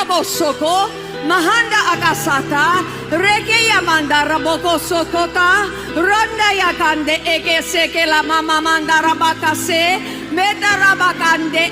Bosoko, Mahanda Akasata, Reke Yamanda Raboko Sokota, Ronda Yakande Eke Seke La Mama Manda Rabakase, Meta Rabakande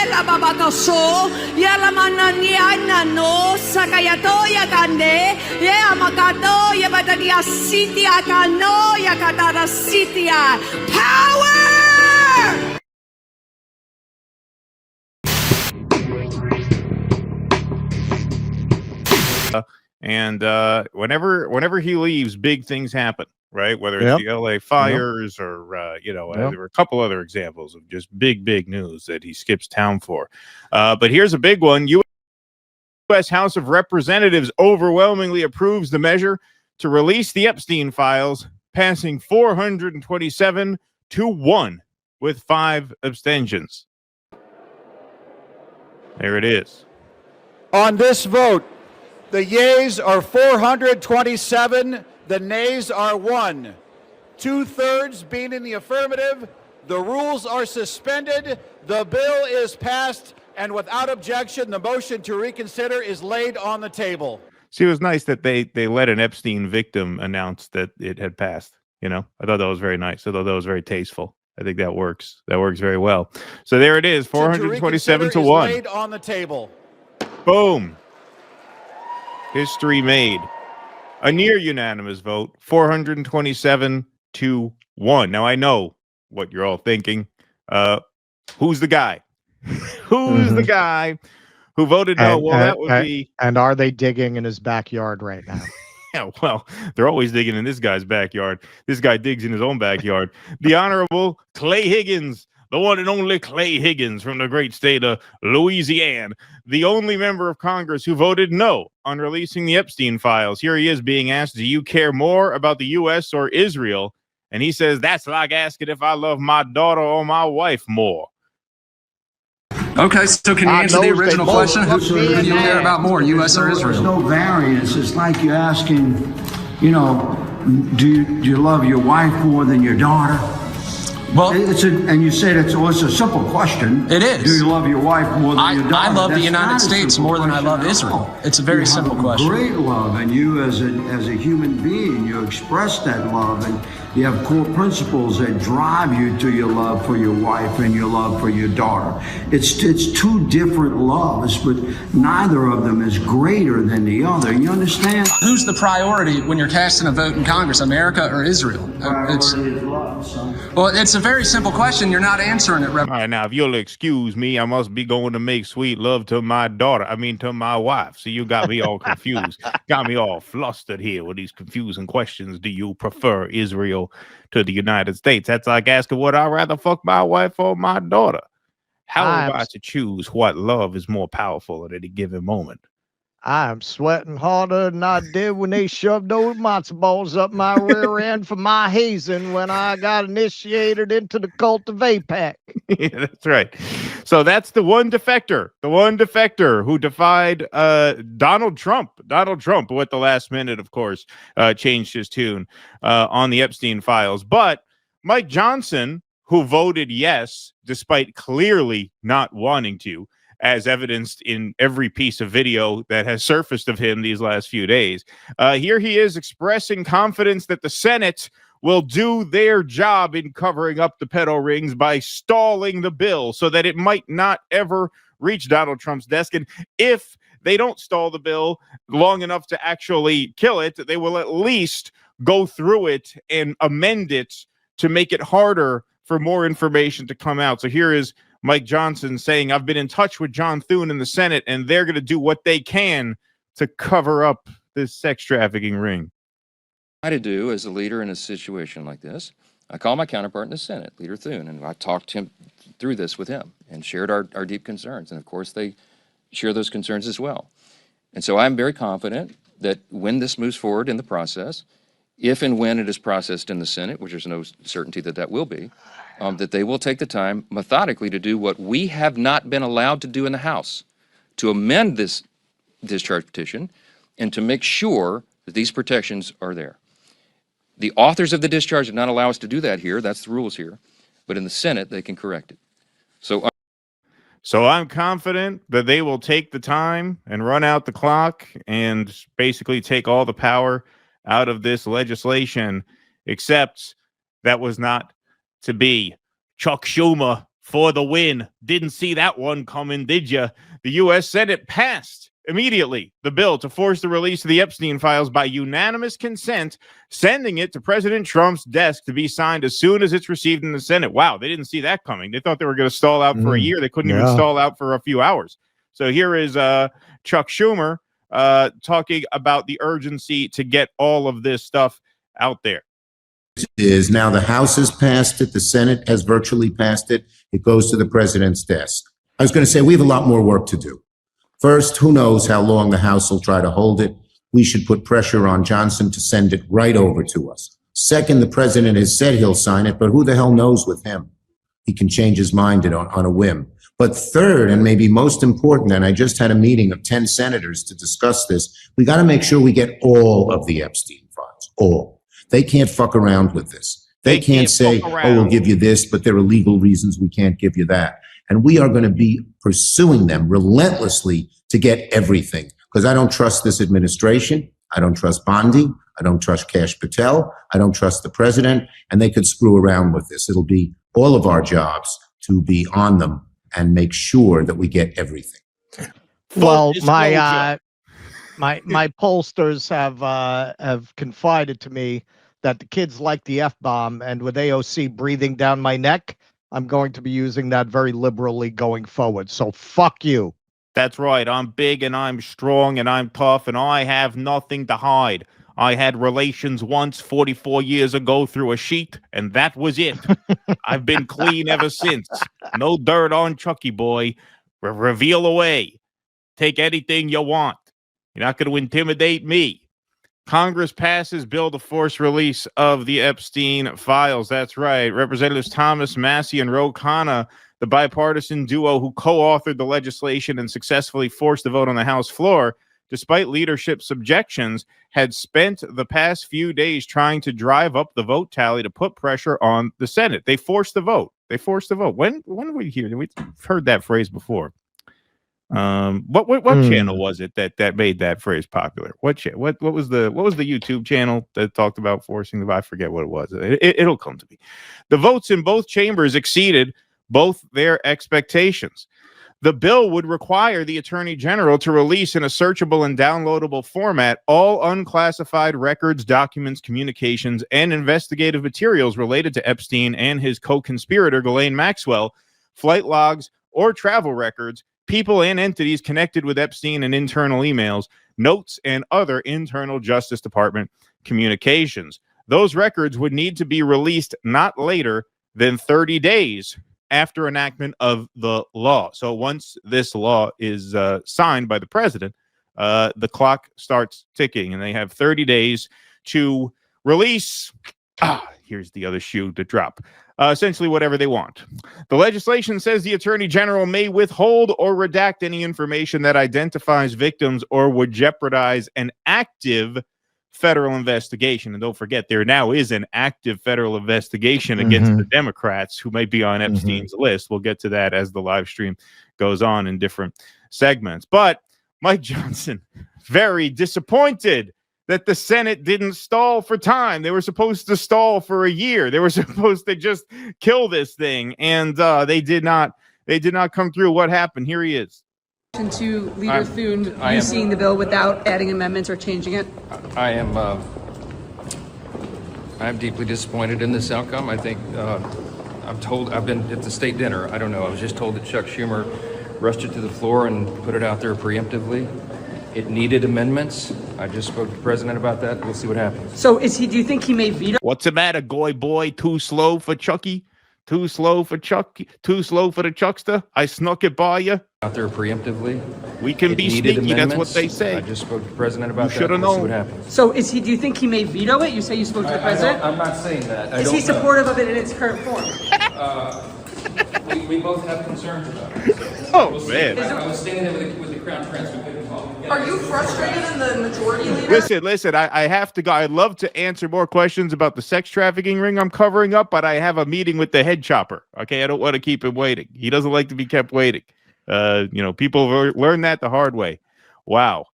La Babakaso, Yalamana Niana no, Sakayato Yakande, Yamakato, Yabatadia City Akano, Yakatara City. Power! And whenever he leaves, big things happen, right? Whether it's the LA fires or there were a couple other examples of just big news that he skips town for. But here's a big one: U.S. House of Representatives overwhelmingly approves the measure to release the Epstein files, passing 427 to 1 with 5 abstentions. There it is. On this vote, the yeas are 427, the nays are 1. 2/3 being in the affirmative, the rules are suspended, the bill is passed, and without objection, the motion to reconsider is laid on the table. See, it was nice that they let an Epstein victim announce that it had passed. I thought that was very nice. I thought that was very tasteful. I think that works. That works very well. So there it is, 427 to 1. Laid on the table. Boom. History made. A near unanimous vote, 427 to 1. Now, I know what you're all thinking. Who's the guy? Who's the guy who voted no? Well, that would be... And are they digging in his backyard right now? Yeah, well, they're always digging in this guy's backyard. This guy digs in his own backyard. The Honorable Clay Higgins, the one and only Clay Higgins from the great state of Louisiana, the only member of Congress who voted no on releasing the Epstein files. Here he is being asked, do you care more about the U.S. or Israel? And he says, that's like asking if I love my daughter or my wife more. Okay, so can you answer the original question? Who do you care about more, U.S. or Israel? There's no variance. It's like you're asking, do you love your wife more than your daughter? Well, and you said it's a simple question. It is. Do you love your wife more than your daughter? I love the United States more than I love Israel. It's a very simple question. Great love, and you as a human being, you express that love, and you have core principles that drive you to your love for your wife and your love for your daughter. It's two different loves, but neither of them is greater than the other. You understand? Who's the priority when you're casting a vote in Congress, America or Israel? Priority is love, son. Well, it's a very simple question. You're not answering it. All right, now, if you'll excuse me, I must be going to make sweet love to my daughter. To my wife. So you got me all confused. Got me all flustered here with these confusing questions. Do you prefer Israel to the United States? That's like asking, would I rather fuck my wife or my daughter? How am I to choose what love is more powerful at any given moment? I'm sweating harder than I did when they shoved those matzo balls up my rear end for my hazing when I got initiated into the cult of AIPAC. Yeah, that's right. So that's the one defector who defied Donald Trump. Donald Trump, who at the last minute, of course, changed his tune on the Epstein files. But Mike Johnson, who voted yes, despite clearly not wanting to, as evidenced in every piece of video that has surfaced of him these last few days. Here he is expressing confidence that the Senate will do their job in covering up the pedo rings by stalling the bill so that it might not ever reach Donald Trump's desk. And if they don't stall the bill long enough to actually kill it, they will at least go through it and amend it to make it harder for more information to come out. So here is Mike Johnson saying, I've been in touch with John Thune in the Senate, and they're going to do what they can to cover up this sex trafficking ring. To do as a leader in a situation like this, I call my counterpart in the Senate, Leader Thune, and I talked him through this with him and shared our deep concerns. And of course, they share those concerns as well. And so I'm very confident that when this moves forward in the process, if and when it is processed in the Senate, which there's no certainty that that will be, that they will take the time methodically to do what we have not been allowed to do in the House, to amend this discharge petition and to make sure that these protections are there. The authors of the discharge did not allow us to do that here. That's the rules here. But in the Senate, they can correct it. So I'm confident that they will take the time and run out the clock and basically take all the power out of this legislation, except that was not to be. Chuck Schumer for the win. Didn't see that one coming, did you? The U.S. Senate passed immediately the bill to force the release of the Epstein files by unanimous consent, sending it to President Trump's desk to be signed as soon as it's received in the Senate. Wow, they didn't see that coming. They thought they were going to stall out for a year. They couldn't even stall out for a few hours. So here is Chuck Schumer talking about the urgency to get all of this stuff out there. Is now the House has passed it, the Senate has virtually passed it, it goes to the president's desk. I was going to say we have a lot more work to do. First, who knows how long the House will try to hold it. We should put pressure on Johnson to send it right over to us. Second, the president has said he'll sign it, but who the hell knows with him? He can change his mind on a whim. But third, and maybe most important, and I just had a meeting of 10 senators to discuss this, we got to make sure we get all of the Epstein files, all. They can't fuck around with this. They can't say, oh, we'll give you this, but there are legal reasons we can't give you that. And we are going to be pursuing them relentlessly to get everything. Because I don't trust this administration. I don't trust Bondi. I don't trust Kash Patel. I don't trust the president. And they could screw around with this. It'll be all of our jobs to be on them and make sure that we get everything. Well, my pollsters have confided to me that the kids like the F-bomb, and with AOC breathing down my neck, I'm going to be using that very liberally going forward. So fuck you. That's right. I'm big and I'm strong and I'm tough and I have nothing to hide. I had relations once 44 years ago through a sheet, and that was it. I've been clean ever since. No dirt on Chucky boy. Reveal away. Take anything you want. You're not going to intimidate me. Congress passes bill to force release of the Epstein files. That's right. Representatives Thomas Massie and Ro Khanna, the bipartisan duo who co-authored the legislation and successfully forced the vote on the House floor, despite leadership's objections, had spent the past few days trying to drive up the vote tally to put pressure on the Senate. They forced the vote. They forced the vote. When did we hear? We've heard that phrase before. What channel was it that made that phrase popular? What was the YouTube channel that talked about forcing the vote? I forget what it was. It'll come to me. The votes in both chambers exceeded both their expectations. The bill would require the Attorney General to release in a searchable and downloadable format all unclassified records, documents, communications, and investigative materials related to Epstein and his co-conspirator Ghislaine Maxwell, flight logs or travel records, people and entities connected with Epstein and internal emails, notes, and other internal Justice Department communications. Those records would need to be released not later than 30 days after enactment of the law. So once this law is signed by the president, the clock starts ticking, and they have 30 days to release. Here's the other shoe to drop. Essentially whatever they want. The legislation says the Attorney General may withhold or redact any information that identifies victims or would jeopardize an active federal investigation. And don't forget, there now is an active federal investigation against the Democrats who might be on Epstein's list. We'll get to that as the live stream goes on in different segments. But Mike Johnson, very disappointed that the Senate didn't stall for time. They were supposed to stall for a year. They were supposed to just kill this thing, and they did not. They did not come through. What happened? Here he is. To Leader Thune, you seeing the bill without adding amendments or changing it? I'm deeply disappointed in this outcome. I think I've been at the state dinner. I don't know. I was just told that Chuck Schumer rushed it to the floor and put it out there preemptively. It needed amendments. I just spoke to the president about that. We'll see what happens. So do you think he may veto? What's the matter, goy boy? Too slow for Chucky? Too slow for Chucky? Too slow for the Chuckster? I snuck it by you. Out there preemptively. We can be sneaky. That's what they say. I just spoke to the president about that. Should have known. known. What happens. So do you think he may veto it? You say you spoke to the president? I'm not saying that. Is he supportive of it in its current form? We both have concerns about it. So Oh, man. I was standing there with the Crown Prince. We couldn't talk. Are you frustrated in the majority leader? Listen, I have to go. I'd love to answer more questions about the sex trafficking ring I'm covering up, but I have a meeting with the head chopper. Okay, I don't want to keep him waiting. He doesn't like to be kept waiting. People learn that the hard way. Wow.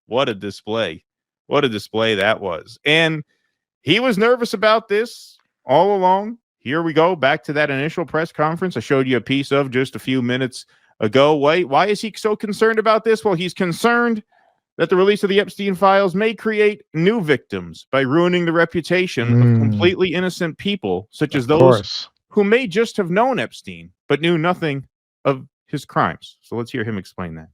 What a display. What a display that was. And he was nervous about this all along. Here we go. Back to that initial press conference I showed you a piece of just a few minutes ago. Why is he so concerned about this? Well, he's concerned that the release of the Epstein files may create new victims by ruining the reputation of completely innocent people, such as those who may just have known Epstein, but knew nothing of his crimes. So let's hear him explain that.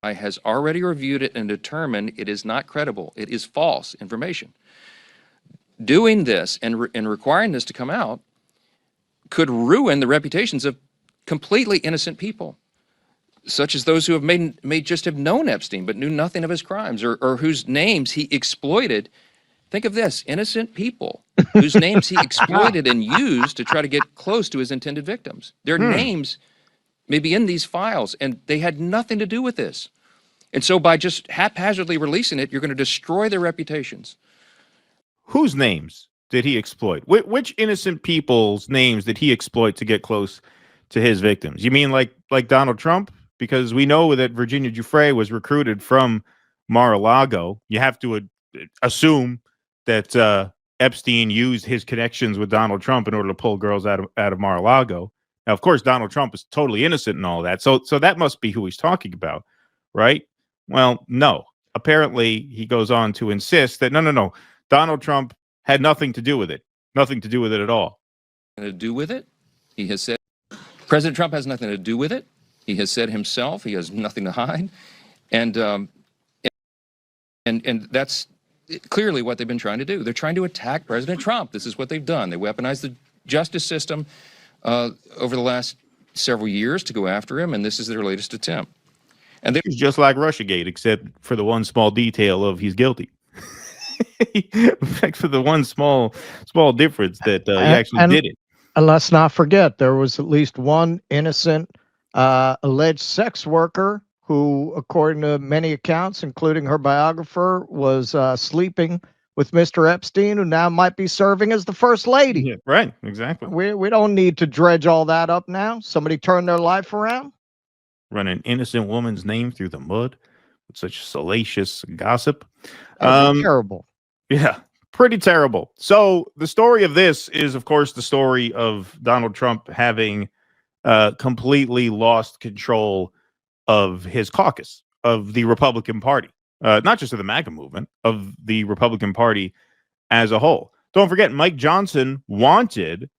Has already reviewed it and determined it is not credible. It is false information. Doing this and requiring this to come out could ruin the reputations of completely innocent people, such as those who have may just have known Epstein but knew nothing of his crimes, or whose names he exploited. Think of this: innocent people whose names he exploited and used to try to get close to his intended victims. Their names may be in these files, and they had nothing to do with this. And so by just haphazardly releasing it, you're going to destroy their reputations. Whose names did he exploit? Which innocent people's names did he exploit to get close to his victims? You mean like Donald Trump? Because we know that Virginia Giuffre was recruited from Mar-a-Lago. You have to assume that Epstein used his connections with Donald Trump in order to pull girls out of Mar-a-Lago. Now, of course, Donald Trump is totally innocent in all that. So that must be who he's talking about, right? Well, no. Apparently, he goes on to insist that no. Donald Trump had nothing to do with it. Nothing to do with it at all. To do with it? He has said President Trump has nothing to do with it. He has said himself he has nothing to hide. And that's clearly what they've been trying to do. They're trying to attack President Trump. This is what they've done. They weaponized the justice system over the last several years to go after him, and this is their latest attempt. And it's just like Russiagate, except for the one small detail of he's guilty. For the one small difference that he actually did it. And let's not forget, there was at least one innocent alleged sex worker who, according to many accounts, including her biographer, was sleeping with Mr. Epstein, who now might be serving as the first lady. Yeah, right, exactly. We don't need to dredge all that up now. Somebody turned their life around. Run an innocent woman's name through the mud with such salacious gossip. Terrible. Yeah, pretty terrible. So the story of this is, of course, the story of Donald Trump having completely lost control of his caucus, of the Republican Party, not just of the MAGA movement, of the Republican Party as a whole. Don't forget, Mike Johnson wanted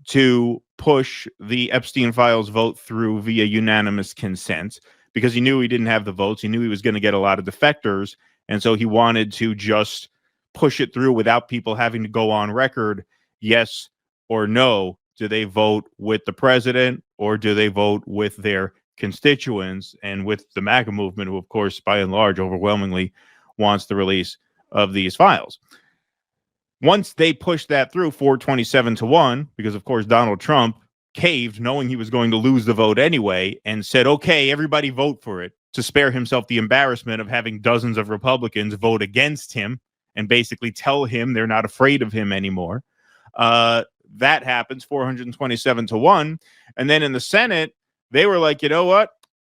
to push the Epstein files vote through via unanimous consent because he knew he didn't have the votes. He knew he was going to get a lot of defectors. And so he wanted to just push it through without people having to go on record, yes or no. Do they vote with the president or do they vote with their constituents and with the MAGA movement, who, of course, by and large, overwhelmingly wants the release of these files? Once they pushed that through 427-1, because, of course, Donald Trump caved, knowing he was going to lose the vote anyway, and said, okay, everybody vote for it, to spare himself the embarrassment of having dozens of Republicans vote against him and basically tell him they're not afraid of him anymore. That happens 427-1. And then in the Senate, they were like, you know what?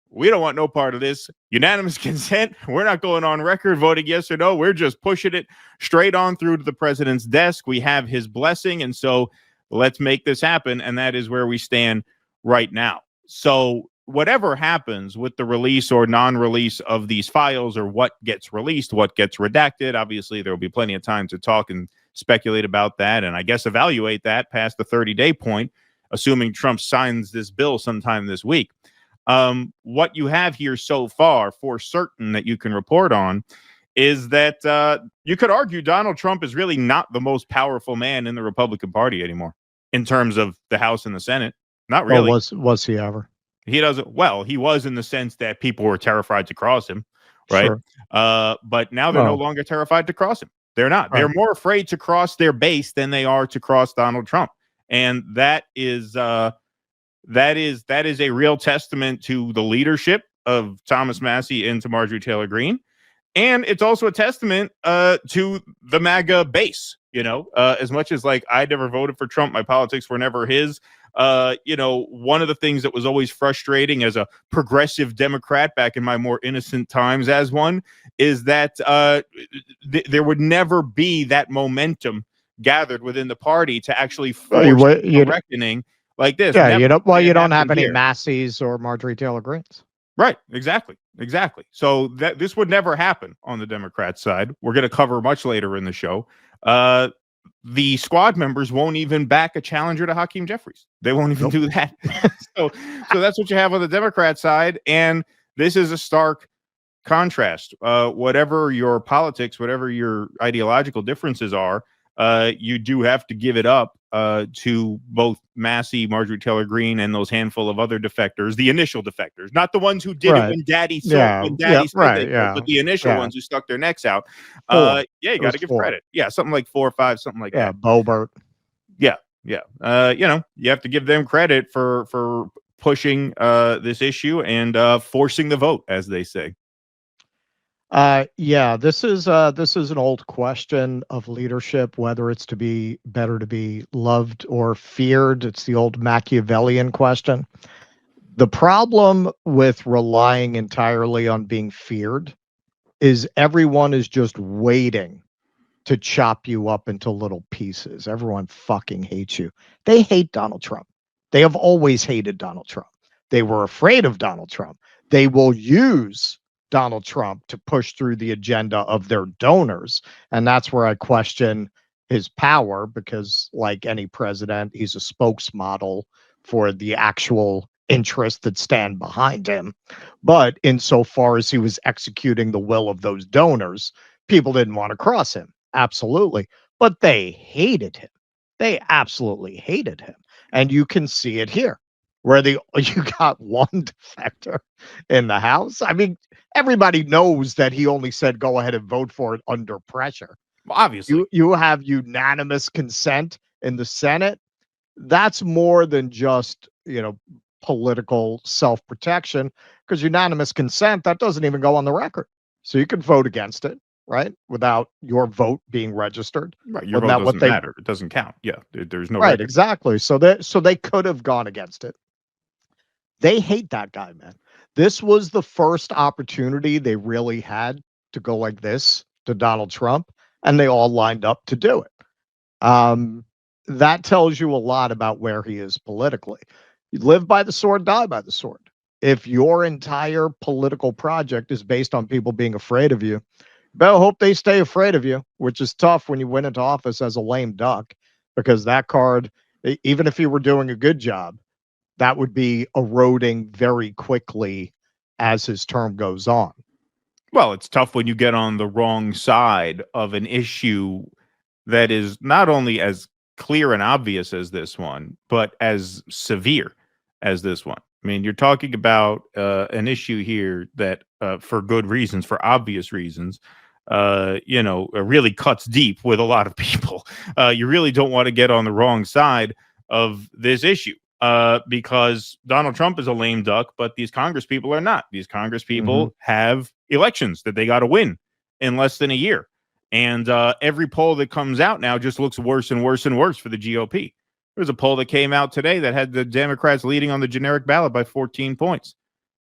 We don't want no part of this. Unanimous consent. We're not going on record voting yes or no. We're just pushing it straight on through to the president's desk. We have his blessing. And so let's make this happen. And that is where we stand right now. So whatever happens with the release or non-release of these files, or what gets released, what gets redacted, obviously there will be plenty of time to talk and speculate about that, and I guess evaluate that past the 30-day point, assuming Trump signs this bill sometime this week. What you have here so far for certain that you can report on is that you could argue Donald Trump is really not the most powerful man in the Republican Party anymore in terms of the House and the Senate. Not really. Well, was he ever? He doesn't. Well, he was in the sense that people were terrified to cross him, right? Sure. But now they're no longer terrified to cross him. They're not. Right. They're more afraid to cross their base than they are to cross Donald Trump, and that is a real testament to the leadership of Thomas Massie and to Marjorie Taylor Greene, and it's also a testament to the MAGA base. You know, as much as like I never voted for Trump, my politics were never his. One of the things that was always frustrating as a progressive Democrat back in my more innocent times as one is that there would never be that momentum gathered within the party to actually force a reckoning like this. Yeah, Never. you don't have any here. Masseys or Marjorie Taylor Greens. Right, exactly. So this would never happen on the Democrat side. We're going to cover much later in the show. The squad members won't even back a challenger to Hakeem Jeffries. They won't even do that. so that's what you have on the Democrat side, and this is a stark contrast. Whatever your politics, whatever your ideological differences are, you do have to give it up to both Massey, Marjorie Taylor Greene, and those handful of other defectors, the initial defectors, not the ones who did it when Daddy said but the initial ones who stuck their necks out. You got to give credit. Yeah, something like 4 or 5, something like that. Yeah, Boebert. Yeah. You have to give them credit for pushing this issue and forcing the vote, as they say. This is an old question of leadership, whether it's better to be loved or feared. It's the old Machiavellian question. The problem with relying entirely on being feared is everyone is just waiting to chop you up into little pieces. Everyone fucking hates you. They hate Donald Trump. They have always hated Donald Trump. They were afraid of Donald Trump. They will use Donald Trump to push through the agenda of their donors. And that's where I question his power, because like any president, he's a spokesmodel for the actual interests that stand behind him. But insofar as he was executing the will of those donors, people didn't want to cross him. Absolutely. But they hated him. They absolutely hated him. And you can see it here, where you got one defector in the House. I mean, everybody knows that he only said go ahead and vote for it under pressure. Obviously. You have unanimous consent in the Senate. That's more than just, political self-protection, because unanimous consent, that doesn't even go on the record. So you could vote against it, right? Without your vote being registered. Right. Your vote doesn't matter. It doesn't count. Yeah. There's no right. record. Exactly. So they could have gone against it. They hate that guy, man. This was the first opportunity they really had to go like this to Donald Trump, and they all lined up to do it. That tells you a lot about where he is politically. You live by the sword, die by the sword. If your entire political project is based on people being afraid of you, better hope they stay afraid of you, which is tough when you went into office as a lame duck, because that card, even if you were doing a good job, that would be eroding very quickly as his term goes on. Well, it's tough when you get on the wrong side of an issue that is not only as clear and obvious as this one, but as severe as this one. I mean, you're talking about an issue here that, for good reasons, for obvious reasons, really cuts deep with a lot of people. You really don't want to get on the wrong side of this issue. Because Donald Trump is a lame duck, but these Congress people are not. These Congress people have elections that they got to win in less than a year. And every poll that comes out now just looks worse and worse and worse for the GOP. There's a poll that came out today that had the Democrats leading on the generic ballot by 14 points.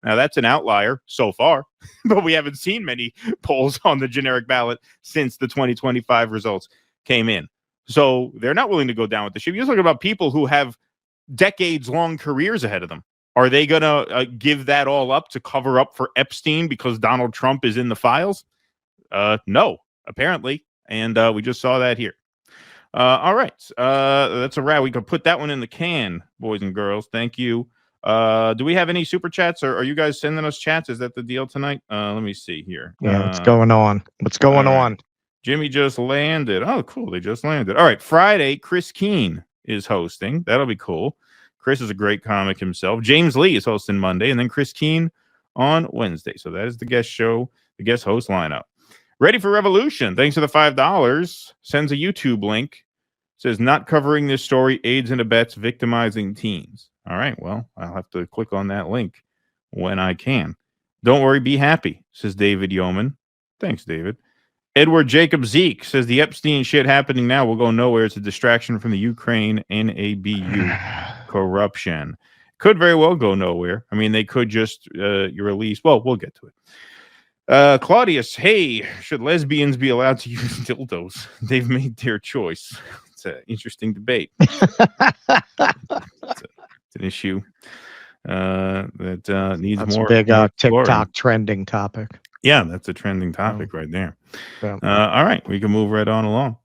Now, that's an outlier so far, but we haven't seen many polls on the generic ballot since the 2025 results came in. So they're not willing to go down with the ship. You're talking about people who have decades-long careers ahead of them. Are they going to give that all up to cover up for Epstein because Donald Trump is in the files? No, apparently. And we just saw that here. All right. That's a wrap. We can put that one in the can, boys and girls. Thank you. Do we have any super chats, or are you guys sending us chats? Is that the deal tonight? Let me see here. Yeah, what's going on? What's going on? Jimmy just landed. Oh, cool. They just landed. All right. Friday, Chris Keene is hosting. That'll be cool. Chris is a great comic himself. James Lee is hosting Monday, and then Chris Keene on Wednesday. So that is the guest show, the guest host lineup. Ready for Revolution. Thanks for the $5. Sends a YouTube link. Says, not covering this story, AIDS and abets victimizing teens. All right, well, I'll have to click on that link when I can. Don't worry, be happy, says David Yeoman. Thanks, David. Edward Jacob Zeke says, the Epstein shit happening now will go nowhere. It's a distraction from the Ukraine NABU corruption. Could very well go nowhere. I mean, they could just you release. Well, we'll get to it. Claudius, hey, should lesbians be allowed to use dildos? They've made their choice. It's an interesting debate. It's an issue that needs That's more. a big more TikTok exploring. trending topic. Yeah, that's a trending topic right there. Yeah. All right, we can move right on along.